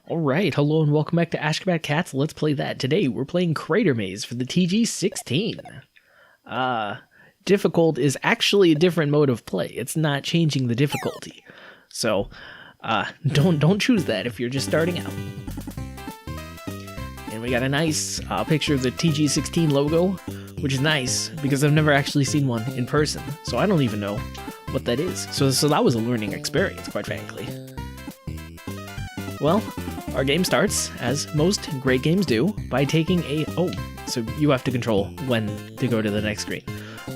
Alright, hello and welcome back to Ashgabat Cats. Let's play that. Today we're playing Cratermaze for the TG16. Difficult is actually a different mode of play. It's not changing the difficulty. So, don't choose that if you're just starting out. And we got a nice picture of the TG16 logo, which is nice because I've never actually seen one in person. So I don't even know what that is. So that was a learning experience, quite frankly. Well, our game starts, as most great games do, by taking a... Oh, so you have to control when to go to the next screen.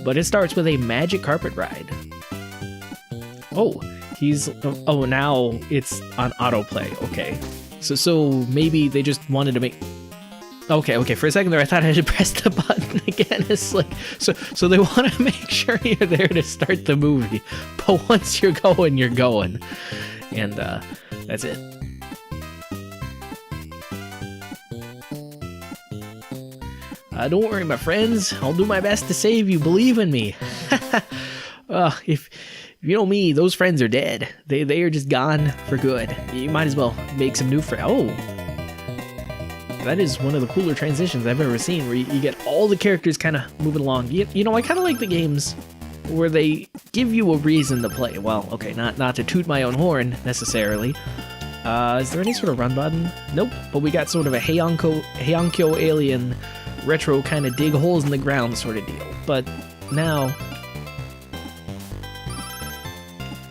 But it starts with a magic carpet ride. Oh, Oh, now it's on autoplay. Okay. So maybe they just wanted to make... Okay, for a second there I thought I had to press the button again. It's like... So they want to make sure you're there to start the movie. But once you're going, you're going. And, that's it. Don't worry, my friends. I'll do my best to save you. Believe in me. If you know me, those friends are dead. They are just gone for good. You might as well make some new friends. Oh, that is one of the cooler transitions I've ever seen, where you get all the characters kind of moving along. You know, I kind of like the games where they give you a reason to play. Well, okay, not to toot my own horn necessarily. Is there any sort of run button? Nope. But we got sort of a Heiankyo alien retro kind of dig holes in the ground sort of deal. But now,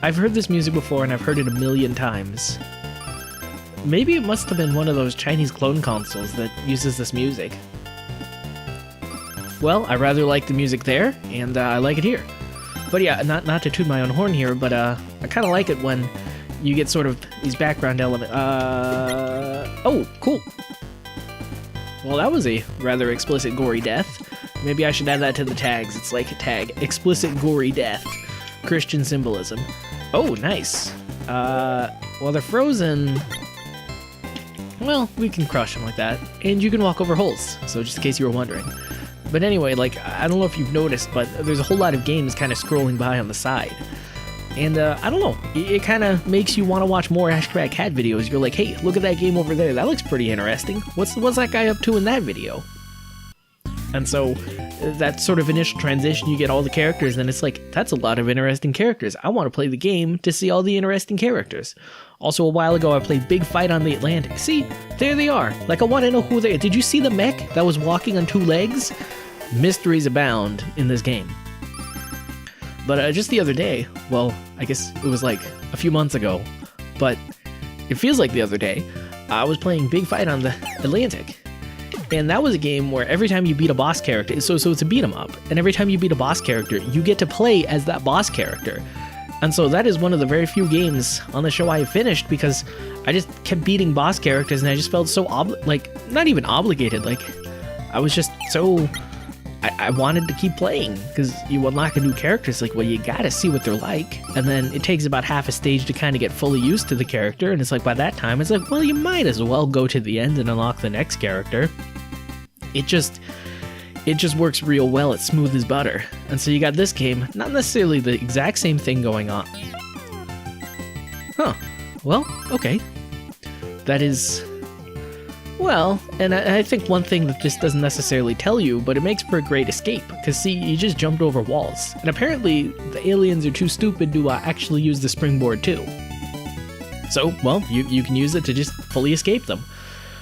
I've heard this music before and I've heard it a million times. Maybe it must have been one of those Chinese clone consoles that uses this music. Well, I rather like the music there, and I like it here. But yeah, not to toot my own horn here, but I kind of like it when you get sort of these background elements. Oh, cool. Well, that was a rather explicit gory death. Maybe I should add that to the tags. It's like a tag. Explicit gory death. Christian symbolism. Oh, nice. Well, they're frozen. Well, we can crush them like that. And you can walk over holes, so just in case you were wondering. But anyway, like, I don't know if you've noticed, but there's a whole lot of games kind of scrolling by on the side. And, I don't know, it kind of makes you want to watch more Ashgabat Cat videos. You're like, hey, look at that game over there. That looks pretty interesting. What's that guy up to in that video? And so, that sort of initial transition, you get all the characters, and it's like, that's a lot of interesting characters. I want to play the game to see all the interesting characters. Also, a while ago, I played Big Fight on the Atlantic. See, there they are. Like, I want to know who they are. Did you see the mech that was walking on two legs? Mysteries abound in this game. But just the other day, well, I guess it was like a few months ago, but it feels like the other day, I was playing Big Fight on the Atlantic. And that was a game where every time you beat a boss character, so it's a beat 'em up, and every time you beat a boss character, you get to play as that boss character. And so that is one of the very few games on the show I finished, because I just kept beating boss characters, and I just felt so, not even obligated, like, I was just so... I wanted to keep playing, because you unlock a new character. It's like, well, you gotta see what they're like, and then it takes about half a stage to kind of get fully used to the character, and it's like, by that time, it's like, well, you might as well go to the end and unlock the next character. It just works real well. It's smooth as butter. And so you got this game, not necessarily the exact same thing going on. Huh. Well, okay. That is... Well, and I think one thing that this doesn't necessarily tell you, but it makes for a great escape, because see, you just jumped over walls, and apparently the aliens are too stupid to actually use the springboard too. So, well, you can use it to just fully escape them,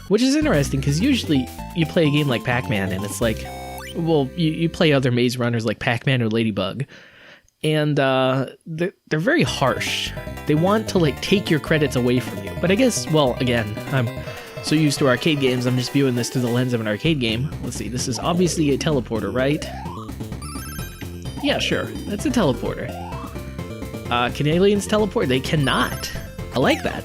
which is interesting, because usually you play a game like Pac-Man, and it's like, well, you play other maze runners like Pac-Man or Ladybug, and they're very harsh. They want to, like, take your credits away from you, but I guess, well, again, I'm so used to arcade games, I'm just viewing this through the lens of an arcade game. Let's see, this is obviously a teleporter, right? Yeah, sure, that's a teleporter. Can aliens teleport? They cannot. I like that.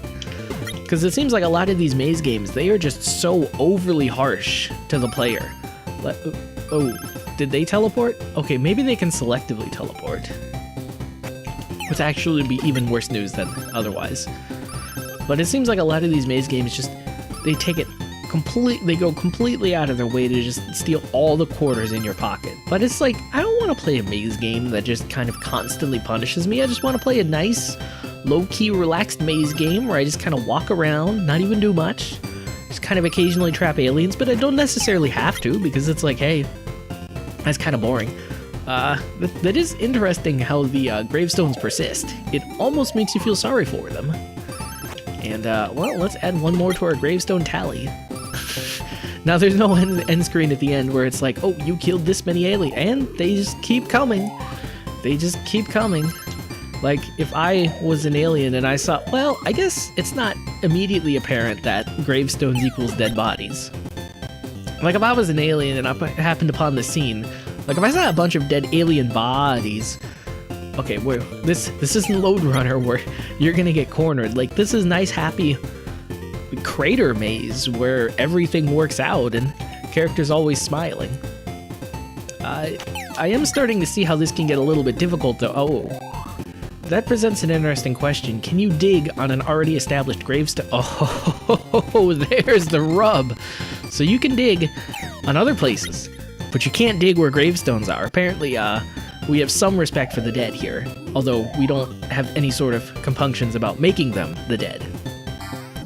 Because it seems like a lot of these maze games, they are just so overly harsh to the player. Oh, did they teleport? Okay, maybe they can selectively teleport. Which actually would be even worse news than otherwise. But it seems like a lot of these maze games just... They go completely out of their way to just steal all the quarters in your pocket. But it's like, I don't want to play a maze game that just kind of constantly punishes me. I just want to play a nice, low-key relaxed maze game where I just kind of walk around, not even do much. Just kind of occasionally trap aliens, but I don't necessarily have to because it's like, hey, that's kind of boring. That is interesting how the gravestones persist. It almost makes you feel sorry for them. And, well, let's add one more to our gravestone tally. Now, there's no end screen at the end where it's like, oh, you killed this many aliens, and they just keep coming. They just keep coming. Like, if I was an alien and I saw, well, I guess it's not immediately apparent that gravestones equals dead bodies. Like, if I was an alien and I happened upon the scene, like, if I saw a bunch of dead alien bodies, okay, this isn't Load Runner where you're gonna get cornered. Like, this is nice, happy Cratermaze where everything works out and characters always smiling. I am starting to see how this can get a little bit difficult though. Oh, that presents an interesting question. Can you dig on an already established gravestone? Oh, there's the rub. So you can dig on other places, but you can't dig where gravestones are. Apparently, we have some respect for the dead here, although we don't have any sort of compunctions about making them the dead.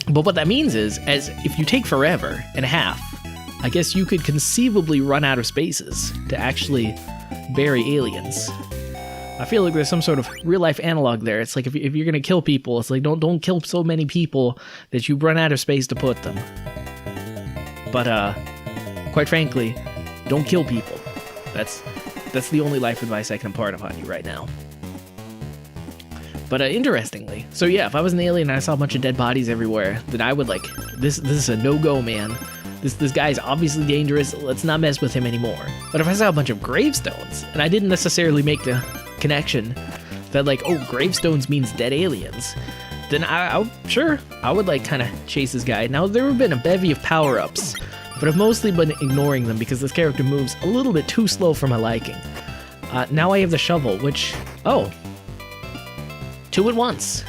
But what that means is, as if you take forever and a half, I guess you could conceivably run out of spaces to actually bury aliens. I feel like there's some sort of real-life analog there. It's like if you're gonna kill people, it's like don't kill so many people that you run out of space to put them. But quite frankly, don't kill people. That's the only life advice I can impart upon you right now. But interestingly, so yeah, if I was an alien and I saw a bunch of dead bodies everywhere, then I would like, this is a no-go, man. This guy's obviously dangerous, let's not mess with him anymore. But if I saw a bunch of gravestones, and I didn't necessarily make the connection that like, oh, gravestones means dead aliens, then I would like kind of chase this guy. Now, there have been a bevy of power-ups, but I've mostly been ignoring them because this character moves a little bit too slow for my liking. Now I have the shovel, which, oh, 2 at once.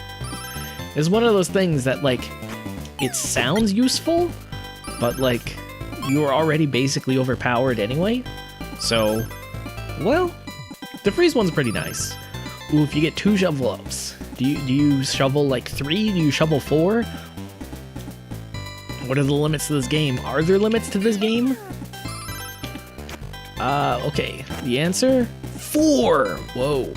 It's one of those things that, like, it sounds useful, but, like, you are already basically overpowered anyway. So, well, the freeze one's pretty nice. Ooh, if you get 2 shovel ups, do you shovel, like, 3? Do you shovel 4? What are the limits to this game? Are there limits to this game? Okay, the answer? 4! Whoa.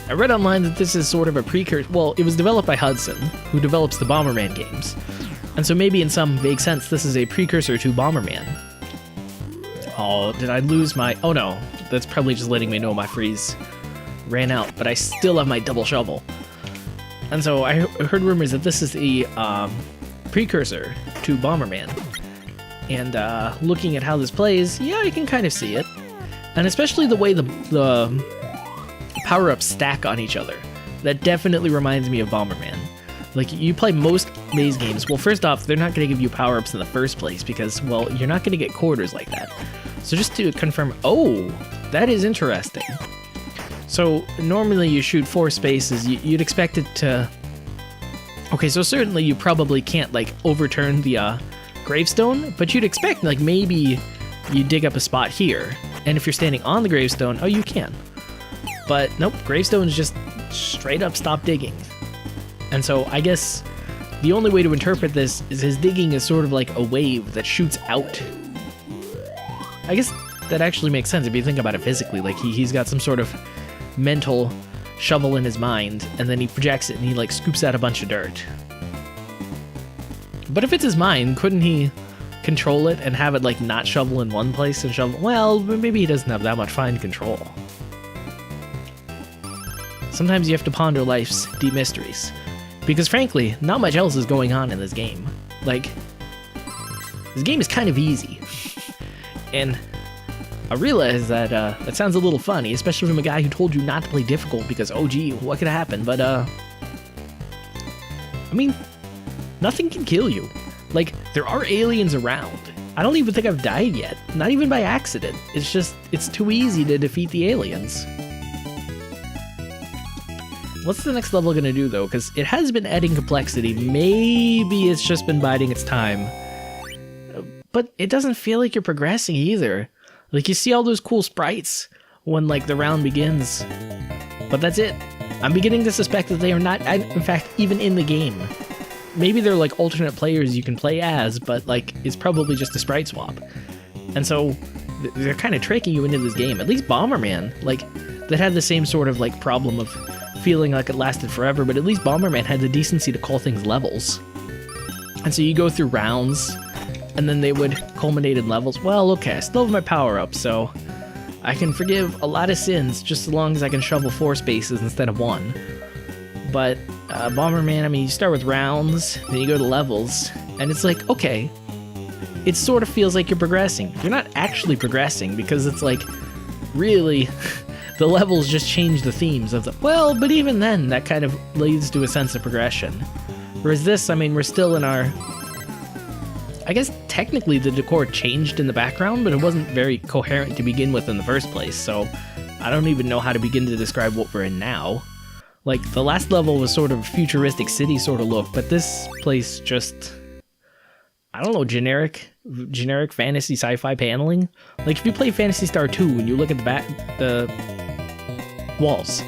I read online that this is sort of a precursor. Well, it was developed by Hudson, who develops the Bomberman games. And so maybe in some vague sense, this is a precursor to Bomberman. Oh, did I lose my... Oh no, that's probably just letting me know my freeze ran out, but I still have my double shovel. And so I heard rumors that this is the precursor to Bomberman. And looking at how this plays, yeah, I can kind of see it. And especially the way the power-ups stack on each other. That definitely reminds me of Bomberman. Like, you play most maze games, well, first off, they're not going to give you power-ups in the first place because, well, you're not going to get quarters like that. So just to confirm, oh, that is interesting. So normally you shoot 4 spaces, you'd expect it to... Okay, so certainly you probably can't, like, overturn the gravestone, but you'd expect, like, maybe you dig up a spot here, and if you're standing on the gravestone, oh, you can. But nope, gravestones just straight up stop digging. And so I guess the only way to interpret this is his digging is sort of like a wave that shoots out. I guess that actually makes sense if you think about it physically. Like he's got some sort of mental shovel in his mind, and then he projects it and he like scoops out a bunch of dirt. But if it's his mind, couldn't he control it and have it like not shovel in one place and shovel? Well, maybe he doesn't have that much fine control. Sometimes you have to ponder life's deep mysteries. Because frankly, not much else is going on in this game. Like, this game is kind of easy. And I realize that that sounds a little funny, especially from a guy who told you not to play difficult because, oh gee, what could happen? But, I mean, nothing can kill you. Like, there are aliens around. I don't even think I've died yet. Not even by accident. It's just, it's too easy to defeat the aliens. What's the next level gonna do, though? Because it has been adding complexity. Maybe it's just been biding its time. But it doesn't feel like you're progressing either. Like, you see all those cool sprites when, like, the round begins. But that's it. I'm beginning to suspect that they are not, in fact, even in the game. Maybe they're like alternate players you can play as, but like it's probably just a sprite swap. And so they're kind of tricking you into this game. At least Bomberman, like, that had the same sort of like problem of feeling like it lasted forever, but at least Bomberman had the decency to call things levels. And so you go through rounds, and then they would culminate in levels. Well, okay, I still have my power-up, so I can forgive a lot of sins just as long as I can shovel 4 spaces instead of 1. But Bomberman, I mean, you start with rounds, then you go to levels, and it's like, okay, it sort of feels like you're progressing. You're not actually progressing, because it's like, really, the levels just change the themes of the, well, but even then, that kind of leads to a sense of progression. Whereas this, I mean, we're still in our, I guess technically the decor changed in the background, but it wasn't very coherent to begin with in the first place, so I don't even know how to begin to describe what we're in now. Like, the last level was sort of a futuristic city sort of look, but this place just, I don't know, generic fantasy sci-fi paneling. Like, if you play Phantasy Star 2 and you look at the walls,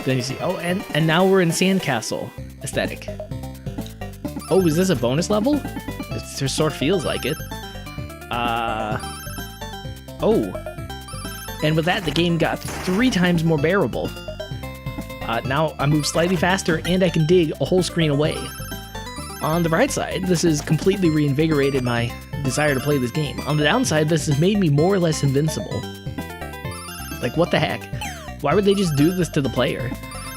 then you see, oh, and now we're in Sandcastle aesthetic. Oh, is this a bonus level? It sort of feels like it. Oh. And with that, the game got 3 times more bearable. Now I move slightly faster and I can dig a whole screen away. On the bright side, this has completely reinvigorated my desire to play this game. On the downside, this has made me more or less invincible. Like, what the heck? Why would they just do this to the player?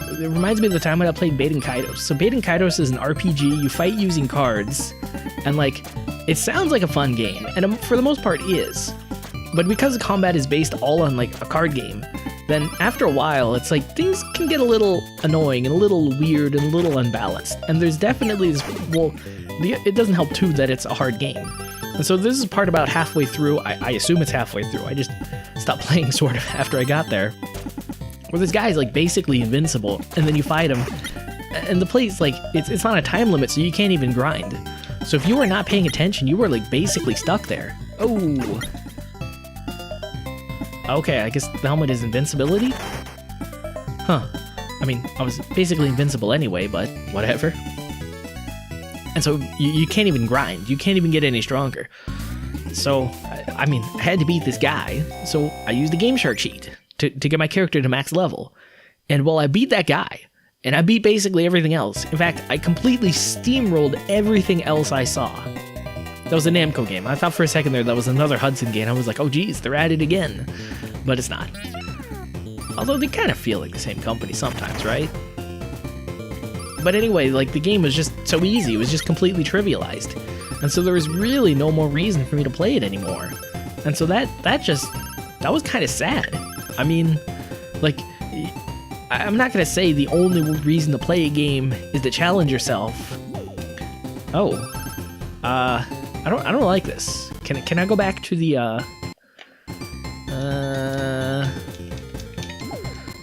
It reminds me of the time when I played Baten Kaitos. So Baten Kaitos is an RPG, you fight using cards, and like, it sounds like a fun game, and for the most part is. But because the combat is based all on like a card game, then after a while, it's like things can get a little annoying and a little weird and a little unbalanced. And there's definitely this, well, it doesn't help too that it's a hard game. And so this is part about halfway through, I assume it's halfway through, I just stopped playing sort of after I got there, where this guy's like basically invincible, and then you fight him, and the place, like, it's on a time limit, so you can't even grind. So if you were not paying attention, you were like basically stuck there. Oh. Okay, I guess the helmet is invincibility? Huh. I mean, I was basically invincible anyway, but whatever. And so you can't even grind. You can't even get any stronger. So, I mean, I had to beat this guy, so I used a Game Shark cheat to get my character to max level. And while I beat that guy, and I beat basically everything else, in fact, I completely steamrolled everything else I saw. That was a Namco game. I thought for a second there that was another Hudson game. I was like, oh geez, they're at it again. But it's not. Although they kind of feel like the same company sometimes, right? But anyway, like, the game was just so easy. It was just completely trivialized. And so there was really no more reason for me to play it anymore. And so that was kind of sad. I mean, like, I'm not gonna say the only reason to play a game is to challenge yourself. Oh. I don't like this. Can I go back to the,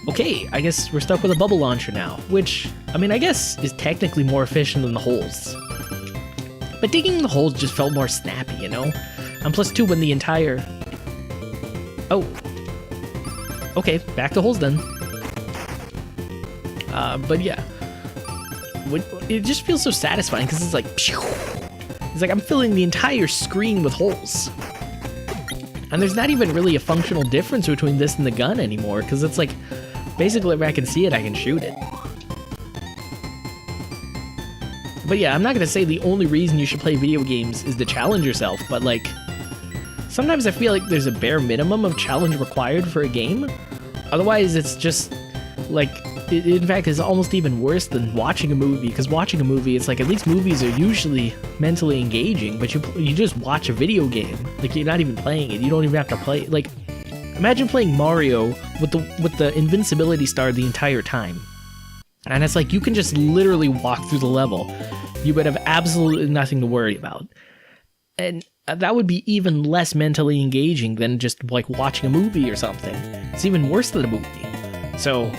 okay, I guess we're stuck with a bubble launcher now, which, I mean, I guess is technically more efficient than the holes. But digging the holes just felt more snappy, you know? And plus 2 when the entire... Oh. Okay, back to holes then. But yeah. It just feels so satisfying, because it's like... It's like I'm filling the entire screen with holes. And there's not even really a functional difference between this and the gun anymore, because it's like, basically if I can see it, I can shoot it. But yeah, I'm not gonna say the only reason you should play video games is to challenge yourself, but like, sometimes I feel like there's a bare minimum of challenge required for a game. Otherwise, it's just, like, it in fact is almost even worse than watching a movie, because watching a movie, it's like, at least movies are usually mentally engaging, but you just watch a video game. Like, you're not even playing it. You don't even have to play. Like, imagine playing Mario with the invincibility star the entire time. And it's like, you can just literally walk through the level. You would have absolutely nothing to worry about. And that would be even less mentally engaging than just, like, watching a movie or something. It's even worse than a movie. So...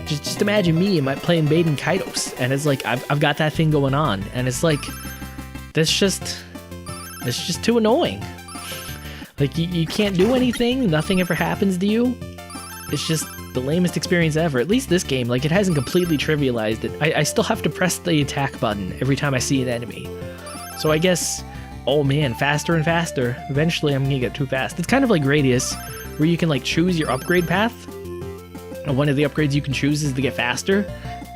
Just imagine me playing Baten Kaitos, and it's like, I've got that thing going on, and it's like, that's just too annoying. Like, you can't do anything, nothing ever happens to you. It's just, the lamest experience ever. At least this game, like, it hasn't completely trivialized it. I still have to press the attack button every time I see an enemy. So I guess, oh man, faster and faster. Eventually I'm gonna get too fast. It's kind of like Gradius, where you can like choose your upgrade path. And one of the upgrades you can choose is to get faster.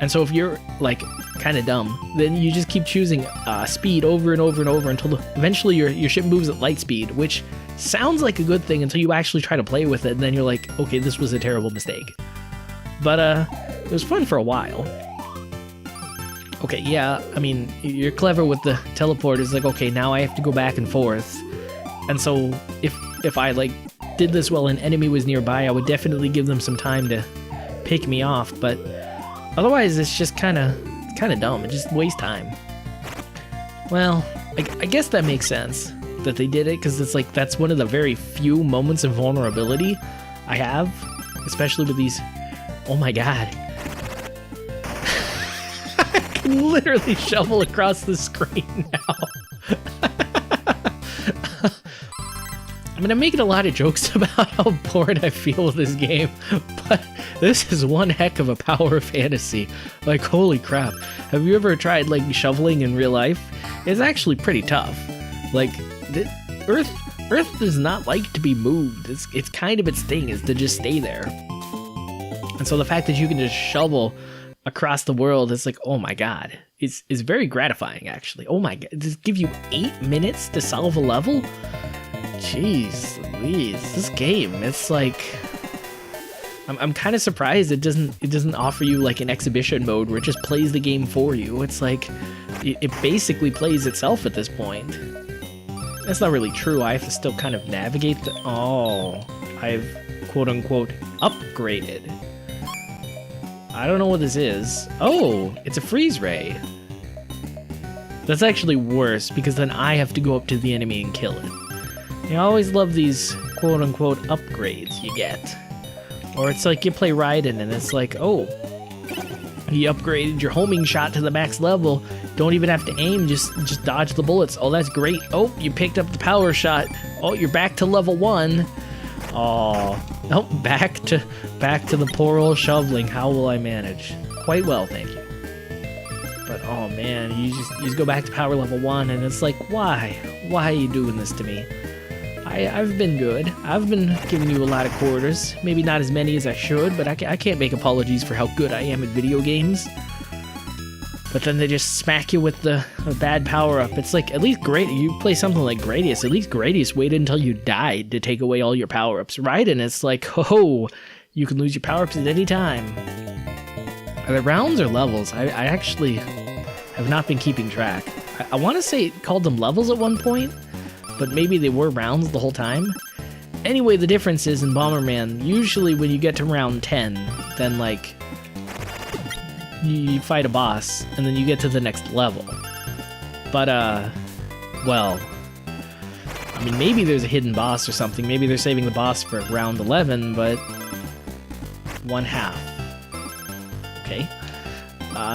And so if you're like kind of dumb, then you just keep choosing speed over and over and over until eventually your ship moves at light speed, which sounds like a good thing until you actually try to play with it, and then you're like, okay, this was a terrible mistake. But it was fun for a while. Okay, yeah, I mean, you're clever with the teleport. It's like, okay, now I have to go back and forth. And so if I like did this while an enemy was nearby, I would definitely give them some time to pick me off, but otherwise it's just kind of dumb. It just wastes time. Well, I guess that makes sense that they did it, because it's like that's one of the very few moments of vulnerability I have, especially with these. Oh my god. I can literally shovel across the screen now. I mean, I'm making a lot of jokes about how bored I feel with this game, but this is one heck of a power fantasy. Like, holy crap. Have you ever tried, like, shoveling in real life? It's actually pretty tough. Like, Earth does not like to be moved. It's kind of its thing, is to just stay there. And so the fact that you can just shovel across the world, it's like, oh my god. It's very gratifying, actually. Oh my god. Does it give you 8 minutes to solve a level? Jeez Louise, this game, it's like, I'm kind of surprised it doesn't offer you like an exhibition mode where it just plays the game for you. It's like, it basically plays itself at this point. That's not really true. I have to still kind of navigate the, oh, I've quote unquote upgraded. I don't know what this is. Oh, it's a freeze ray. That's actually worse, because then I have to go up to the enemy and kill it. I always love these quote-unquote upgrades you get. Or it's like you play Raiden and it's like, oh, you upgraded your homing shot to the max level. Don't even have to aim, just dodge the bullets. Oh, that's great. Oh, you picked up the power shot. Oh, you're back to level 1. Oh, nope, back to the poor old shoveling. How will I manage? Quite well, thank you. But oh man, you just go back to power level 1 and it's like, why? Why are you doing this to me? I've been good. I've been giving you a lot of quarters. Maybe not as many as I should, but I can't make apologies for how good I am at video games. But then they just smack you with the bad power-up. It's like, at least you play something like Gradius. At least Gradius waited until you died to take away all your power-ups. Raiden, it's like, oh, you can lose your power-ups at any time. Are they rounds or levels? I actually have not been keeping track. I want to say it called them levels at one point, but maybe they were rounds the whole time. Anyway, the difference is in Bomberman, usually when you get to round 10, then like, you fight a boss, and then you get to the next level. But, well, I mean, maybe there's a hidden boss or something. Maybe they're saving the boss for round 11, but 1/2. Okay.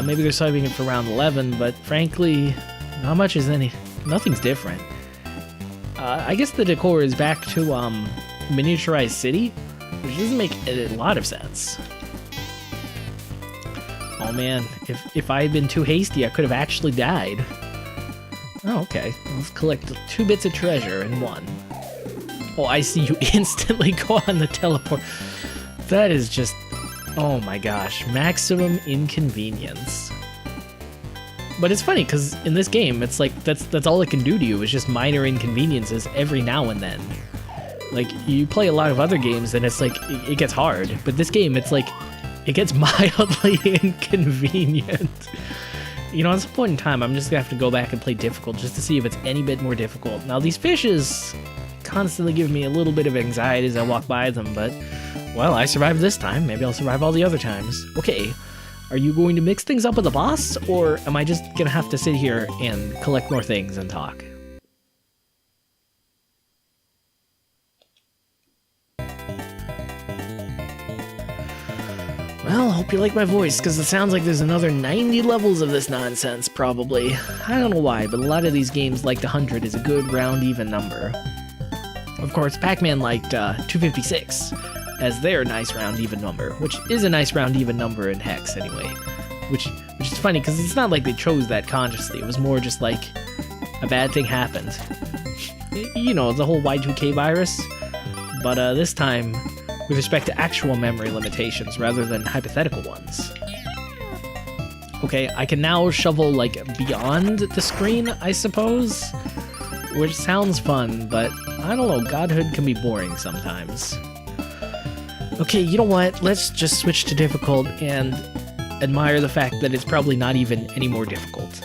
Maybe they're saving it for round 11, but frankly, not much is nothing's different. I guess the decor is back to miniaturized city, which doesn't make a lot of sense. Oh man, if I had been too hasty, I could have actually died. Oh, okay. Let's collect 2 bits of treasure in 1. Oh, I see you instantly go on the teleport. That is just, oh my gosh, maximum inconvenience. But it's funny, because in this game, it's like, that's all it can do to you, is just minor inconveniences every now and then. Like, you play a lot of other games, and it's like, it gets hard. But this game, it's like, it gets mildly inconvenient. You know, at some point in time, I'm just gonna have to go back and play difficult, just to see if it's any bit more difficult. Now, these fishes constantly give me a little bit of anxiety as I walk by them, but, well, I survived this time. Maybe I'll survive all the other times. Okay. Are you going to mix things up with the boss, or am I just gonna have to sit here and collect more things and talk? Well, hope you like my voice, because it sounds like there's another 90 levels of this nonsense, probably. I don't know why, but a lot of these games liked 100 is a good round even number. Of course, Pac-Man liked 256, as their nice round even number, which is a nice round even number in Hex anyway. Which is funny because it's not like they chose that consciously. It was more just like a bad thing happened. You know, the whole Y2K virus. But this time, with respect to actual memory limitations rather than hypothetical ones. Okay, I can now shovel, like, beyond the screen, I suppose? Which sounds fun, but I don't know, Godhood can be boring sometimes. Okay, you know what? Let's just switch to difficult and admire the fact that it's probably not even any more difficult.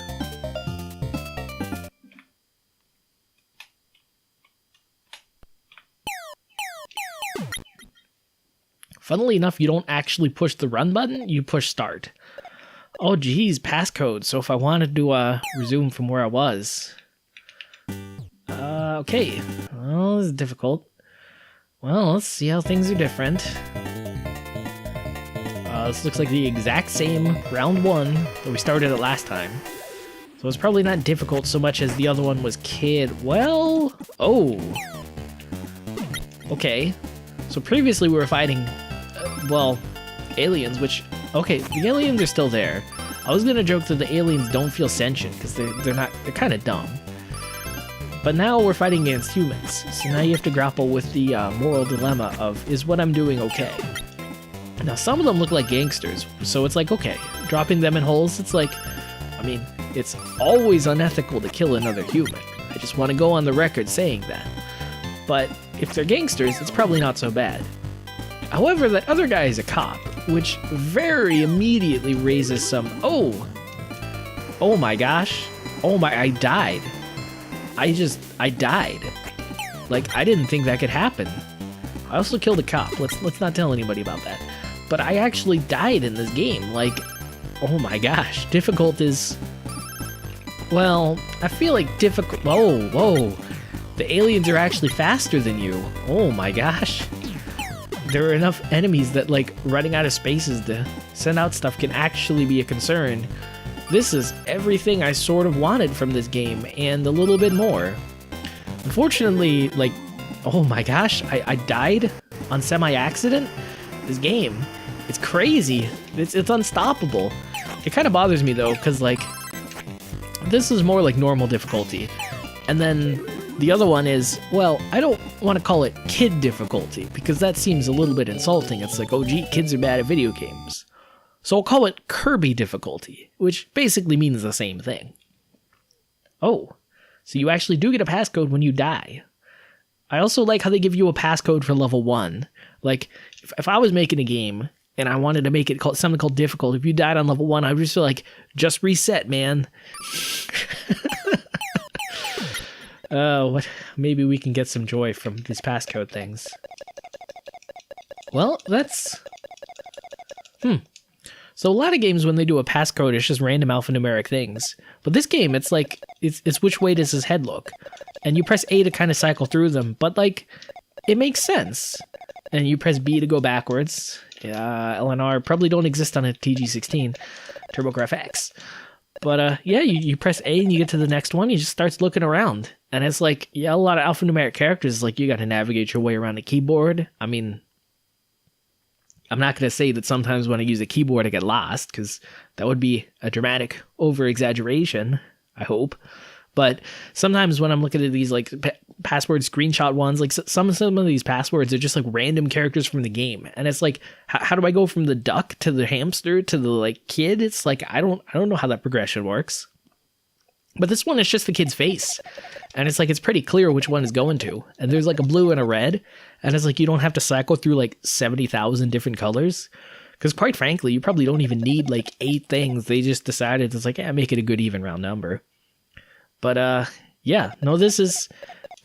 Funnily enough, you don't actually push the run button, you push start. Oh geez, passcode, so if I wanted to resume from where I was. Okay, well, this is difficult. Well, let's see how things are different. This looks like the exact same round 1 that we started at last time. So it's probably not difficult so much as the other one was kid. Well, oh. Okay, so previously we were fighting, well, aliens, which, okay, the aliens are still there. I was gonna joke that the aliens don't feel sentient, because they're kind of dumb. But now we're fighting against humans, so now you have to grapple with the moral dilemma of, is what I'm doing okay? Now some of them look like gangsters, so it's like, okay, dropping them in holes, it's like, I mean, it's always unethical to kill another human. I just want to go on the record saying that. But if they're gangsters, it's probably not so bad. However, that other guy is a cop, which very immediately raises some, oh my gosh, I died. I died. Like, I didn't think that could happen. I also killed a cop, let's not tell anybody about that. But I actually died in this game, like, oh my gosh, difficult is, well, I feel like difficult, whoa, the aliens are actually faster than you, oh my gosh. There are enough enemies that, like, running out of spaces to send out stuff can actually be a concern. This is everything I sort of wanted from this game, and a little bit more. Unfortunately, like, oh my gosh, I died on semi-accident? This game, it's crazy. It's unstoppable. It kind of bothers me, though, because, like, this is more like normal difficulty. And then the other one is, well, I don't want to call it kid difficulty, because that seems a little bit insulting. It's like, oh gee, kids are bad at video games. So I'll call it Kirby difficulty, which basically means the same thing. Oh, so you actually do get a passcode when you die. I also like how they give you a passcode for level 1. Like, if I was making a game and I wanted to make it something called difficult, if you died on level 1, I would just feel like, just reset, man. What? Maybe we can get some joy from these passcode things. Well, that's... So a lot of games, when they do a passcode, it's just random alphanumeric things. But this game, it's like, it's which way does his head look? And you press A to kind of cycle through them, but, like, it makes sense. And you press B to go backwards. LNR probably don't exist on a TG16, TurboGrafx. But, yeah, you press A and you get to the next one, he just starts looking around. And it's like, yeah, a lot of alphanumeric characters, like, you gotta navigate your way around a keyboard. I mean, I'm not gonna say that sometimes when I use a keyboard I get lost, because that would be a dramatic over-exaggeration, I hope. But sometimes when I'm looking at these, like, password screenshot ones, like, some of these passwords are just, like, random characters from the game. And it's like, how do I go from the duck to the hamster to the, like, kid? It's like, I don't know how that progression works. But this one is just the kid's face. And it's like, it's pretty clear which one is going to. And there's like a blue and a red. And it's like, you don't have to cycle through like 70,000 different colors. Because quite frankly, you probably don't even need like 8 things. They just decided it's like, yeah, make it a good even round number. But yeah, no, this is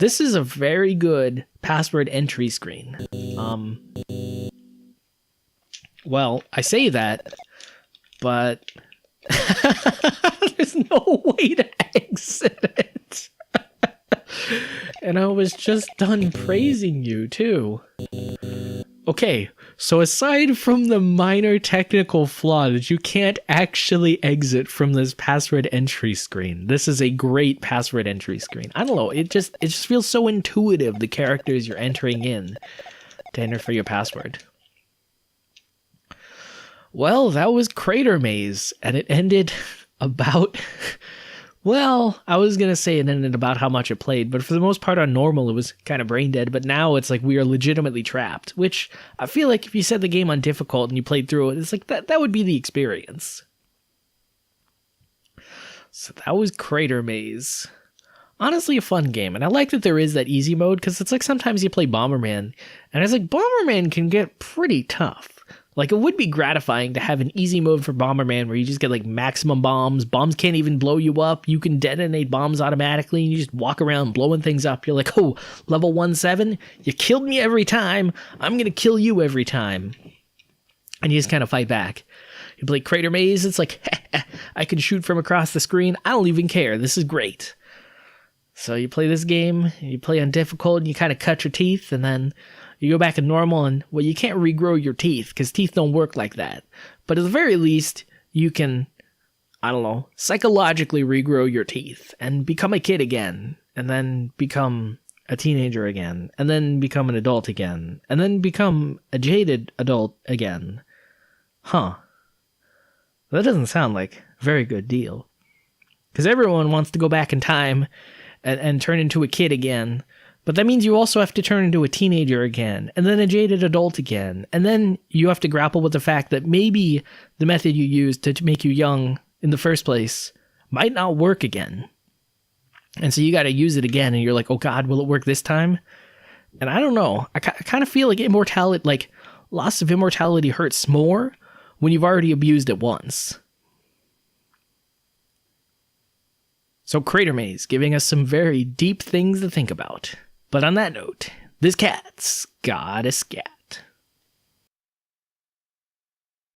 a very good password entry screen. Well, I say that, but there's no way to exit it. And I was just done praising you, too. Okay, so aside from the minor technical flaw that you can't actually exit from this password entry screen, this is a great password entry screen. I don't know, it just feels so intuitive, the characters you're entering in, to enter for your password. Well, that was Cratermaze, and it ended about... Well, I was going to say it ended about how much it played, but for the most part on normal, it was kind of brain dead, but now it's like we are legitimately trapped, which I feel like if you set the game on difficult and you played through it, it's like that would be the experience. So that was Cratermaze. Honestly, a fun game, and I like that there is that easy mode, because it's like sometimes you play Bomberman, and it's like Bomberman can get pretty tough. Like, it would be gratifying to have an easy mode for Bomberman where you just get, like, maximum bombs. Bombs can't even blow you up. You can detonate bombs automatically, and you just walk around blowing things up. You're like, oh, level 1-7? You killed me every time. I'm gonna kill you every time. And you just kind of fight back. You play Cratermaze, it's like, I can shoot from across the screen. I don't even care. This is great. So you play this game, you play on difficult, and you kind of cut your teeth, and then... you go back to normal and, well, you can't regrow your teeth because teeth don't work like that. But at the very least, you can, I don't know, psychologically regrow your teeth and become a kid again. And then become a teenager again. And then become an adult again. And then become a jaded adult again. Huh. That doesn't sound like a very good deal. Because everyone wants to go back in time and turn into a kid again. But that means you also have to turn into a teenager again, and then a jaded adult again, and then you have to grapple with the fact that maybe the method you used to make you young in the first place might not work again. And so you got to use it again, and you're like, oh God, will it work this time? And I don't know. I kind of feel like immortality, like loss of immortality hurts more when you've already abused it once. So Cratermaze giving us some very deep things to think about. But on that note, this cat's got a scat.